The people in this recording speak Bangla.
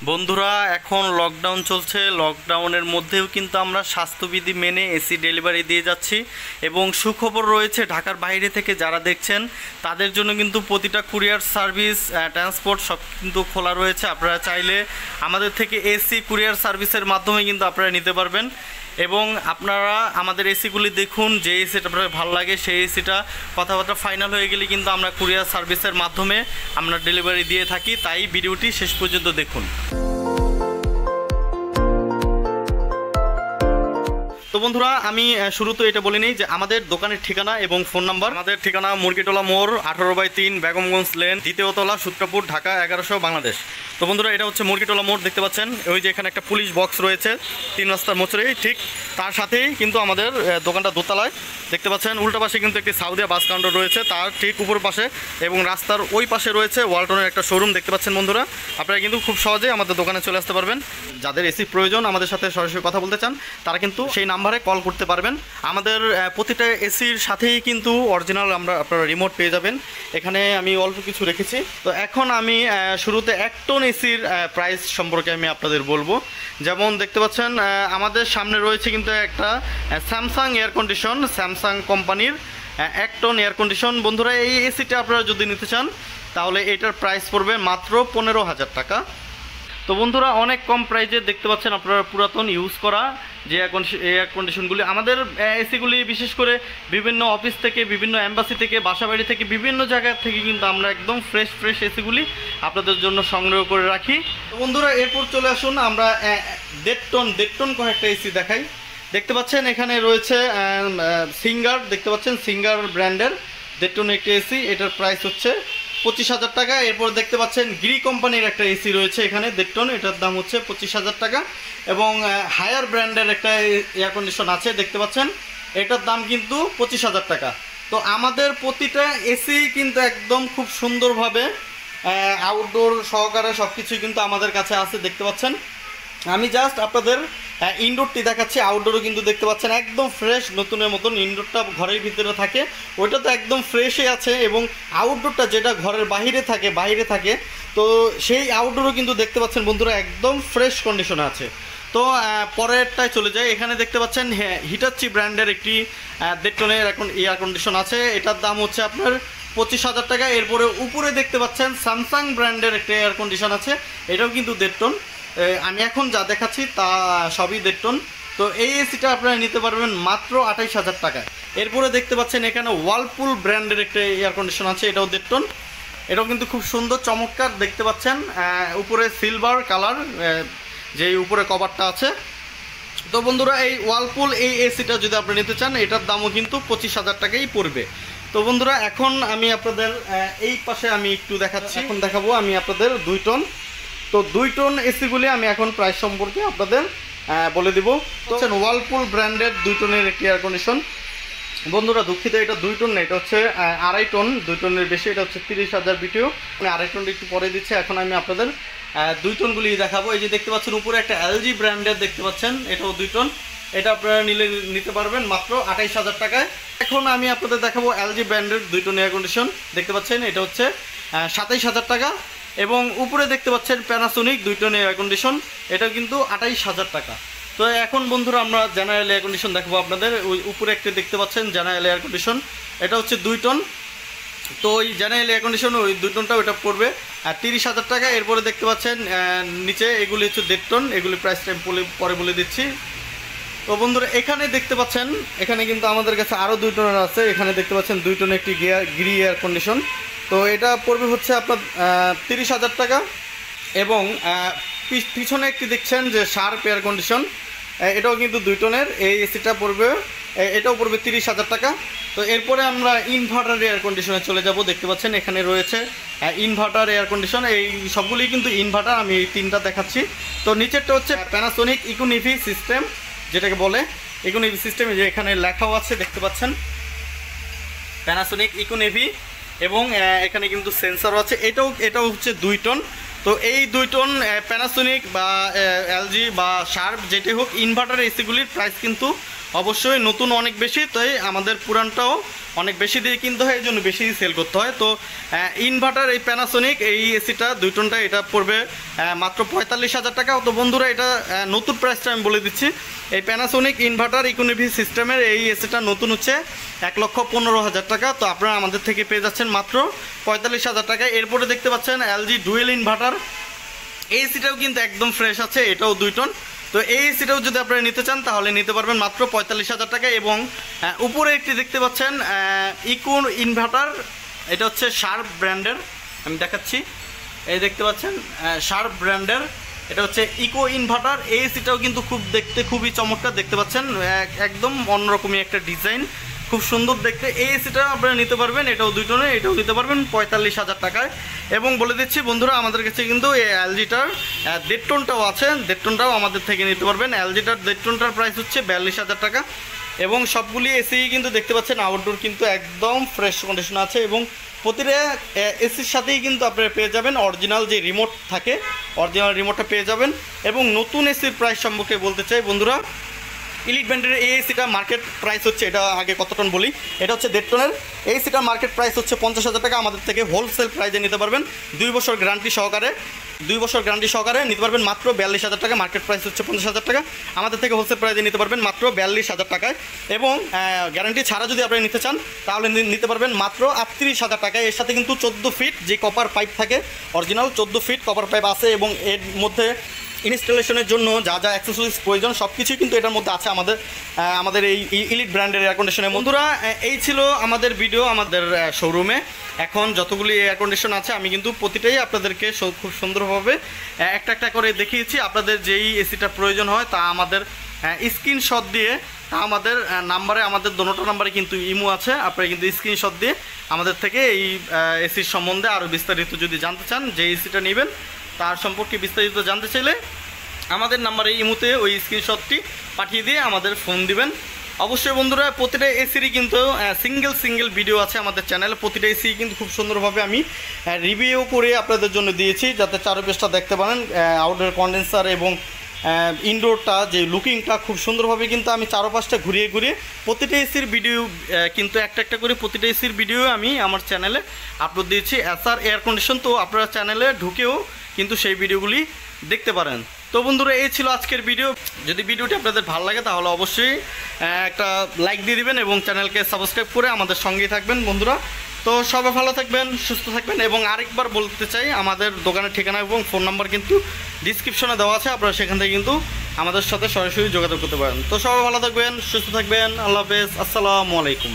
বন্ধুরা, এখন লকডাউন চলছে। লকডাউনের মধ্যেও কিন্তু আমরা স্বাস্থ্যবিধি মেনে এসি ডেলিভারি দিয়ে যাচ্ছি। এবং সুখবর রয়েছে, ঢাকার বাইরে থেকে যারা দেখছেন তাদের জন্য কিন্তু প্রতিটা কুরিয়ার সার্ভিস, ট্রান্সপোর্ট সব কিন্তু খোলা রয়েছে। আপনারা চাইলে আমাদের থেকে এসি কুরিয়ার সার্ভিসের মাধ্যমে কিন্তু আপনারা নিতে পারবেন। এবং আপনারা আমাদের এসিগুলি দেখুন, যে এসিটা আপনার ভালো লাগে সেই এসিটা কথাবার্তা ফাইনাল হয়ে গেলে কিন্তু আমরা কুরিয়ার সার্ভিসের মাধ্যমে আমরা ডেলিভারি দিয়ে থাকি। তাই ভিডিওটি শেষ পর্যন্ত দেখুন। তো বন্ধুরা, আমি শুরুতে এটা বলে নিই যে আমাদের দোকানের ঠিকানা এবং ফোন নাম্বার। আমাদের ঠিকানা মুরগিটোলা মোড় 18/3 বেগমগঞ্জ লেন, দ্বিতীয় তলা, সূত্রপুর, ঢাকা 1100, বাংলাদেশ। তো বন্ধুরা, এটা হচ্ছে মুরগিটোলা মোড়, দেখতে পাচ্ছেন ওই যে এখানে একটা পুলিশ বক্স রয়েছে 3 রাস্তার মোচড়েই, ঠিক তার সাথেই কিন্তু আমাদের দোকানটা দোতলায়। দেখতে পাচ্ছেন উল্টা পাশে কিন্তু একটি সাউদিয়া বাস কাউন্টার রয়েছে, তার ঠিক উপর পাশে এবং রাস্তার ওই পাশে রয়েছে ওয়ালটনের একটা শোরুম। দেখতে পাচ্ছেন বন্ধুরা, আপনারা কিন্তু খুব সহজেই আমাদের দোকানে চলে আসতে পারবেন। যাদের এসি প্রয়োজন, আমাদের সাথে সরাসরি কথা বলতে চান, তারা কিন্তু সেই নাম্বারে কল করতে পারবেন। আমাদের প্রতিটা এসির সাথেই কিন্তু অরিজিনাল আপনারা রিমোট পেয়ে যাবেন। এখানে আমি অল্প কিছু রেখেছি। তো এখন আমি শুরুতে 1 টন এসির প্রাইস সম্পর্কে আমি আপনাদের বলবো। যেমন দেখতে পাচ্ছেন আমাদের সামনে রয়েছে কিন্তু একটা স্যামসাং এয়ার কন্ডিশন, স্যামসাং কোম্পানির 1 টন এয়ার কন্ডিশন। বন্ধুরা, এই এসিটা আপনারা যদি নিতে চান তাহলে এটার প্রাইস পড়বে মাত্র 15,000 টাকা। তো বন্ধুরা, অনেক কম প্রাইজে দেখতে পাচ্ছেন আপনারা পুরাতন ইউজ করা যে এয়ার কন্ডিশনগুলি। আমাদের এসিগুলি বিশেষ করে বিভিন্ন অফিস থেকে, বিভিন্ন এম্বাসি থেকে, বাসাবাড়ি থেকে, বিভিন্ন জায়গা থেকে কিন্তু আমরা একদম ফ্রেশ এসিগুলি আপনাদের জন্য সংগ্রহ করে রাখি। তো বন্ধুরা, এরপর চলে আসুন আমরা 1.5 টন কয়েকটা এসি দেখাই। দেখতে পাচ্ছেন এখানে রয়েছে সিঙ্গার, দেখতে পাচ্ছেন সিঙ্গার ব্র্যান্ডের 1.5 টন একটি এসি। এটার প্রাইস হচ্ছে 25,000 টাকা। এরপর দেখতে পাচ্ছেন গ্রি কোম্পানির একটা এসি রয়েছে এখানে 1.5 টন, এটার দাম হচ্ছে 25,000 টাকা। এবং হায়ার ব্র্যান্ডের একটা এয়ার কন্ডিশন আছে, দেখতে পাচ্ছেন এটার দাম কিন্তু 25,000 টাকা। তো আমাদের প্রতিটা এসি কিন্তু একদম খুব সুন্দরভাবে আউটডোর সহকারে সব কিছুই কিন্তু আমাদের কাছে আছে। দেখতে পাচ্ছেন আমি জাস্ট আপনাদের ইনডোরটি দেখাচ্ছি, আউটডোরও কিন্তু দেখতে পাচ্ছেন একদম ফ্রেশ নতুনের মতন। ইনডোরটা ঘরের ভিতরে থাকে, ওইটা তো একদম ফ্রেশই আছে। এবং আউটডোরটা যেটা ঘরের বাইরে থাকে, তো সেই আউটডোরও কিন্তু দেখতে পাচ্ছেন বন্ধুরা একদম ফ্রেশ কন্ডিশনে আছে। তো পরেরটায় চলে যায়। এখানে দেখতে পাচ্ছেন হিটাচি ব্র্যান্ডের একটি 1.5 টনের এখন এয়ার কন্ডিশন আছে, এটার দাম হচ্ছে আপনার 25,000 টাকা। এরপরে উপরে দেখতে পাচ্ছেন স্যামসাং ব্র্যান্ডের একটা এয়ার কন্ডিশন আছে, এটাও কিন্তু 1.5 টন। আমি এখন যা দেখাচ্ছি তা সবই 1.5 টন। তো এই এসিটা আপনারা নিতে পারবেন মাত্র 28,000 টাকায়। এরপরে দেখতে পাচ্ছেন এখানে ওয়ালপুল ব্র্যান্ডের একটা এয়ার কন্ডিশন আছে, এটাও 1.5 টন। এটাও কিন্তু খুব সুন্দর চমৎকার, দেখতে পাচ্ছেন উপরে সিলভার কালার যে উপরে কভারটা আছে। তো বন্ধুরা, এই ওয়ালপুল এই এসিটা যদি আপনি নিতে চান, এটার দামও কিন্তু 25,000 টাকাই পড়বে। তো বন্ধুরা, এখন আমি আপনাদের এই পাশে আমি একটু দেখাচ্ছি। এখন দেখাবো আমি আপনাদের 2 টন। তো 2 টন এসিগুলি আমি এখন প্রাইস সম্পর্কে আপনাদের বলে দিব। তো হচ্ছে ওয়ালপুল ব্র্যান্ডের 2 টনের একটি এয়ার কন্ডিশন। বন্ধুরা দুঃখিত, এটা 2 টন না, এটা হচ্ছে 2.5 টন, 2 টনের বেশি। এটা হচ্ছে 30,000 বিটিও, আমি 2.5 টনটা একটু পরে দিচ্ছি। এখন আমি আপনাদের 2 টনগুলি দেখাবো। এই যে দেখতে পাচ্ছেন উপরে একটা এলজি ব্র্যান্ডের দেখতে পাচ্ছেন, এটাও 2 টন। এটা আপনারা নিতে পারবেন মাত্র 28,000 টাকায়। এখন আমি আপনাদের দেখাবো এলজি ব্র্যান্ডের 2 টন এয়ার কন্ডিশন। দেখতে পাচ্ছেন এটা হচ্ছে 27,000 টাকা। এবং উপরে দেখতে পাচ্ছেন প্যানাসোনিক 2 টন এয়ার কন্ডিশন, এটাও কিন্তু 28,000 টাকা। তো এখন বন্ধুরা আমরা জেনারেল এয়ার কন্ডিশন দেখাবো আপনাদের। ওই উপরে একটা দেখতে পাচ্ছেন জেনারেল এয়ার কন্ডিশন, এটা হচ্ছে 2 টন। তো ওই জেনারেল এয়ার কন্ডিশন ওই 2 টনটা ওটা পড়বে 30,000 টাকা। এরপরে দেখতে পাচ্ছেন নিচে এগুলি হচ্ছে 1.5 টন, এগুলি প্রাইস টাইম পরে বলে দিচ্ছি। তো বন্ধুরা, এখানে দেখতে পাচ্ছেন এখানে কিন্তু আমাদের কাছে আরও 2 টনের আছে। এখানে দেখতে পাচ্ছেন 2 টন একটি গ্রি এয়ার কন্ডিশন, তো এটা পড়বে হচ্ছে আপনার 30,000 টাকা। এবং পিছনে একটি দেখছেন যে শার্প এয়ার কন্ডিশন, এটাও কিন্তু 2 টনের। এই এসিটা পড়বে, এটাও পড়বে 30,000 টাকা। তো এরপরে আমরা ইনভার্টার এয়ার কন্ডিশনে চলে যাব। দেখতে পাচ্ছেন এখানে রয়েছে ইনভার্টার এয়ার কন্ডিশন, এই সবগুলি কিন্তু ইনভার্টার, আমি এই 3টা দেখাচ্ছি। তো নিচেরটা হচ্ছে প্যানাসোনিক ইকোনিভি সিস্টেম, যেটাকে বলে ইকোনিভি সিস্টেম, যে এখানে লেখাও আছে দেখতে পাচ্ছেন প্যানাসোনিক ইকোনিভি। এবং এখানে কিন্তু সেন্সরও আছে। এটাও হচ্ছে 2 টন। তো এই 2 টন প্যানাসোনিক বা এলজি বা শার্প যেটাই হোক, ইনভার্টার এসিগুলির প্রাইস কিন্তু অবশ্যই নতুন অনেক বেশি, তাই আমাদের পুরানটাও অনেক বেশি দিয়ে কিনতে হয়, এই জন্য বেশি সেল করতে হয়। তো ইনভার্টার এই প্যানাসোনিক এই এসিটা 2 টনটা এটা পড়বে মাত্র 45,000 টাকা। তো বন্ধুরা এটা নতুন প্রাইসটা আমি বলে দিচ্ছি। এই প্যানাসোনিক ইনভার্টার ইকোনমি সিস্টেমের এই এসিটা নতুন হচ্ছে 1,15,000 টাকা। তো আপনারা আমাদের থেকে পেয়ে যাচ্ছেন মাত্র 45,000 টাকায়। এরপরে দেখতে পাচ্ছেন এলজি ডুয়েল ইনভার্টার, এই এসিটাও কিন্তু একদম ফ্রেশ আছে, এটাও 2 টন। তো এই এসিটাও যদি আপনারা নিতে চান তাহলে নিতে পারবেন মাত্র 45,000 টাকা। এবং উপরে একটি দেখতে পাচ্ছেন ইকো ইনভার্টার, এটা হচ্ছে শার্প ব্র্যান্ডের, আমি দেখাচ্ছি, এই দেখতে পাচ্ছেন শার্প ব্র্যান্ডের, এটা হচ্ছে ইকো ইনভার্টার। এই এসিটাও কিন্তু দেখতে খুবই চমৎকার, দেখতে পাচ্ছেন একদম অন্যরকমই একটা ডিজাইন, খুব সুন্দর দেখতে। এই এসিটা আপনারা নিতে পারবেন, এটাও 2 টনে, এটাও নিতে পারবেন 45,000 টাকায়। এবং বলে দিচ্ছি বন্ধুরা, আমাদের কাছে কিন্তু এই এলজিটার 1.5 টনটাও আছে, 1.5 টনটাও আমাদের থেকে নিতে পারবেন। এলজিটার 1.5 টনটার প্রাইস হচ্ছে 42,000 টাকা। এবং সবগুলি এসি কিন্তু দেখতে পাচ্ছেন আউটডোর কিন্তু একদম ফ্রেশ কন্ডিশন আছে। এবং প্রতিটা এসির সাথেই কিন্তু আপনারা পেয়ে যাবেন অরিজিনাল যে রিমোট থাকে, অরিজিনাল রিমোটটা পেয়ে যাবেন। এবং নতুন এসির প্রাইস সম্পর্কে বলতে চাই বন্ধুরা, ইলিট ব্র্যান্ডের এই এসিটা মার্কেট প্রাইস হচ্ছে, এটা আগে কত টন বলি, এটা হচ্ছে 1.5 টনের। এই এসিটার মার্কেট প্রাইস হচ্ছে 50,000 টাকা। আমাদের থেকে হোলসেল প্রাইসে নিতে পারবেন 2 বছর গ্যারান্টি সহকারে, 2 বছর গ্যারান্টি সহকারে নিতে পারবেন মাত্র 42,000 টাকা। মার্কেট প্রাইস হচ্ছে 50,000 টাকা, আমাদের থেকে হোলসেল প্রাইসে নিতে পারবেন মাত্র 42,000 টাকায়। এবং গ্যারান্টি ছাড়া যদি আপনি নিতে চান তাহলে নিতে পারবেন মাত্র 38,000 টাকায়। এর সাথে কিন্তু 14 ফিট যে কপার পাইপ থাকে, অরিজিনাল 14 ফিট কপার পাইপ আছে। এবং এর মধ্যে ইনস্টলেশনের জন্য যা যা অ্যাক্সেসরিজ প্রয়োজন সব কিছুই কিন্তু এটার মধ্যে আছে আমাদের এই ইলিট ব্র্যান্ডের এয়ার কন্ডিশনের। বন্ধুরা এই ছিল আমাদের ভিডিও আমাদের শোরুমে। এখন যতগুলি এয়ার কন্ডিশন আছে আমি কিন্তু প্রতিটাই আপনাদেরকে খুব সুন্দরভাবে একটা একটা করে দেখিয়েছি। আপনাদের যেই এসিটা প্রয়োজন হয় তা আমাদের স্ক্রিনশট দিয়ে, তা আমাদের নাম্বারে, আমাদের দোনোটা নাম্বারে কিন্তু ইমো আছে, আপনারা কিন্তু স্ক্রিনশট দিয়ে আমাদের থেকে এই এসির সম্বন্ধে আরও বিস্তারিত যদি জানতে চান, যে এসিটা নেবেন তার সম্পর্কে বিস্তারিত জানতে চাইলে আমাদের নাম্বারে ইমোতে ওই স্ক্রিনশটটি পাঠিয়ে দিয়ে আমাদের ফোন দিবেন। অবশ্যই বন্ধুরা প্রতিটা এসিরই কিন্তু সিঙ্গেল ভিডিও আছে আমাদের চ্যানেলে। প্রতিটা এসি কিন্তু খুব সুন্দরভাবে আমি রিভিউ করে আপনাদের জন্য দিয়েছি, যাতে চারপাশটা দেখতে পারেন, আউটডোর কন্ডেন্সার এবং ইনডোরটা যে লুকিংটা খুব সুন্দরভাবে কিন্তু আমি চারপাশটা ঘুরিয়ে প্রতিটা এসির ভিডিও কিন্তু একটা করে প্রতিটা এসির ভিডিও আমি আমার চ্যানেলে আপলোড দিয়েছি, এসআর এয়ার কন্ডিশন। তো আপনারা চ্যানেলে ঢুকেও কিন্তু সেই ভিডিওগুলি দেখতে পারেন। তো বন্ধুরা এই ছিল আজকের ভিডিও। যদি ভিডিওটি আপনাদের ভালো লাগে তাহলে অবশ্যই একটা লাইক দিয়ে দিবেন এবং চ্যানেলকে সাবস্ক্রাইব করে আমাদের সঙ্গেই থাকবেন বন্ধুরা। তো সবাই ভালো থাকবেন, সুস্থ থাকবেন। এবং আরেকবার বলতে চাই, আমাদের দোকানের ঠিকানা এবং ফোন নাম্বার কিন্তু ডিসক্রিপশনে দেওয়া আছে, আপনারা সেখান থেকে কিন্তু আমাদের সাথে সরাসরি যোগাযোগ করতে পারেন। তো সবাই ভালো থাকবেন, সুস্থ থাকবেন। আল্লাহ হাফেজ, আসসালামু আলাইকুম।